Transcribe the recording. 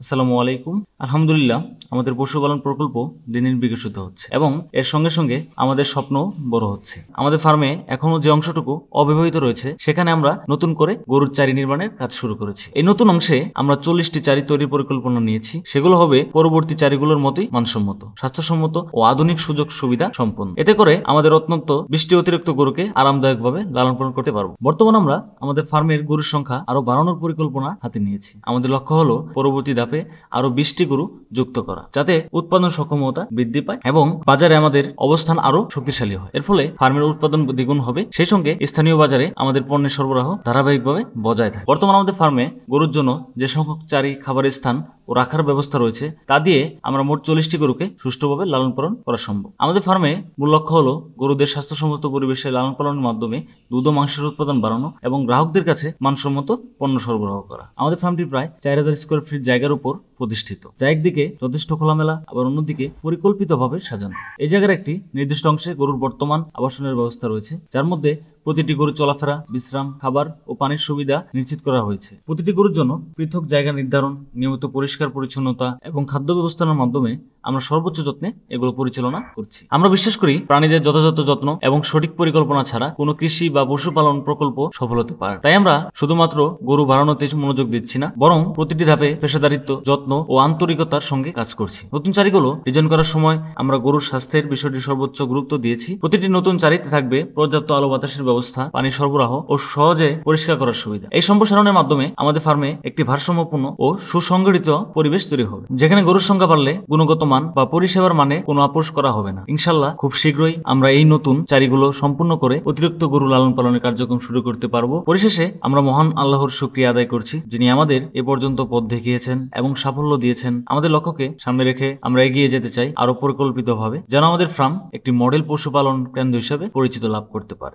আসসালামু আলাইকুম। আলহামদুলিল্লাহ, আমাদের পশুপালন প্রকল্প দিন দিন বিকশিত হচ্ছে এবং এর সঙ্গে সঙ্গে আমাদের স্বপ্ন বড় হচ্ছে। আমাদের ফার্মে এখনো যে অংশটুকু অব্যবহৃত রয়েছে সেখানে আমরা নতুন করে গরুর চারি নির্মাণের কাজ শুরু করেছি। এই নতুন অংশে আমরা 40টি চারি তৈরির পরিকল্পনা নিয়েছি। সেগুলো হবে পরবর্তী চারিগুলোর মতোই মানসম্মত, স্বাস্থ্যসম্মত ও আধুনিক সুযোগ সুবিধা সম্পন্ন। এতে করে আমাদের অত্যন্ত 20টি অতিরিক্ত গরুকে আরামদায়কভাবে লালন পালন করতে পারবো। বর্তমানে আমরা আমাদের ফার্মের গরুর সংখ্যা আরো বাড়ানোর পরিকল্পনা হাতে নিয়েছি। আমাদের লক্ষ্য হলো পরবর্তী ধাপে আরো 20টি গরু যুক্ত করা, যাতে উৎপাদন সক্ষমতা বৃদ্ধি পায় এবং বাজারে আমাদের অবস্থান আরো শক্তিশালী হয়। এর ফলে ফার্মের উৎপাদন দ্বিগুণ হবে, সেই সঙ্গে স্থানীয় বাজারে আমাদের পণ্যের সরবরাহ ধারাবাহিকভাবে বজায় থাকে। বর্তমানে আমাদের ফার্মে গরুর জন্য যে সংখ্যক চারি, খাবারের স্থান ও রাখার ব্যবস্থা রয়েছে তা দিয়ে আমরা মোট 40টি গরুকে সুষ্ঠুভাবে লালন পালন করা সম্ভব। আমাদের ফার্মে মূল লক্ষ্য হলো গরুদের স্বাস্থ্যসম্মত পরিবেশে লালন পালনের মাধ্যমে দুধ ও মাংসের উৎপাদন বাড়ানো এবং গ্রাহকদের কাছে মানসম্মত পণ্য সরবরাহ করা। আমাদের ফার্মটি প্রায় 4000 স্কোয়ার ফিট জায়গার উপর প্রতিষ্ঠিত, যা একদিকে যথেষ্ট খোলামেলা, আবার অন্যদিকে পরিকল্পিতভাবে সাজানো। এই জায়গার একটি নির্দিষ্ট অংশে গরুর বর্তমান আবাসনের ব্যবস্থা রয়েছে, যার মধ্যে প্রতিটি গরু চলাফেরা, বিশ্রাম, খাবার ও পানির সুবিধা নিশ্চিত করা হয়েছে। প্রতিটি গরুর জন্য পৃথক জায়গা নির্ধারণ, নিয়মিত পরিষ্কার পরিচ্ছন্নতা এবং খাদ্য ব্যবস্থার মাধ্যমে আমরা সর্বোচ্চ যত্নে এগুলো পরিচালনা করছি। আমরা বিশ্বাস করি প্রাণীদের যথাযথ যত্ন এবং সঠিক পরিকল্পনা ছাড়া কোনো কৃষি বা পশুপালন প্রকল্প সফল হতে পারে। তাই আমরা শুধুমাত্র গরু বাড়ানোতে মনোযোগ দিচ্ছি না, বরং প্রতিটি ধাপে পেশাদারিত্ব, যত্ন ও আন্তরিকতার সঙ্গে কাজ করছি। নতুন চারিগুলো ডিজাইন করার সময় আমরা গরুর স্বাস্থ্যের বিষয়টি সর্বোচ্চ গুরুত্ব দিয়েছি। প্রতিটি নতুন চারিতে থাকবে পর্যাপ্ত আলো বাতাসের ব্যবস্থা, পানি সরবরাহ ও সহজে পরিষ্কার করার সুবিধা। এই সম্প্রসারণের মাধ্যমে আমাদের ফার্মে একটি ভারসাম্যপূর্ণ ও সুসংগঠিত পরিবেশ তৈরি হবে, যেখানে গরুর সংখ্যা বাড়লে গুণগত মান বা পরিষেবার মানে কোনো আপোষ করা হবে না। ইনশাল্লাহ খুব শীঘ্রই আমরা এই নতুন চারিগুলো সম্পূর্ণ করে অতিরিক্ত গরু লালন পালনের কার্যক্রম শুরু করতে পারবো। পরিশেষে আমরা মহান আল্লাহর শুকরিয়া আদায় করছি, যিনি আমাদের এ পর্যন্ত পথ দেখিয়েছেন এবং সাফল্য দিয়েছেন। আমাদের লক্ষ্যকে সামনে রেখে আমরা এগিয়ে যেতে চাই আরো পরিকল্পিতভাবে, যেন আমাদের ফার্ম একটি মডেল পশুপালন কেন্দ্র হিসেবে পরিচিত লাভ করতে পারে।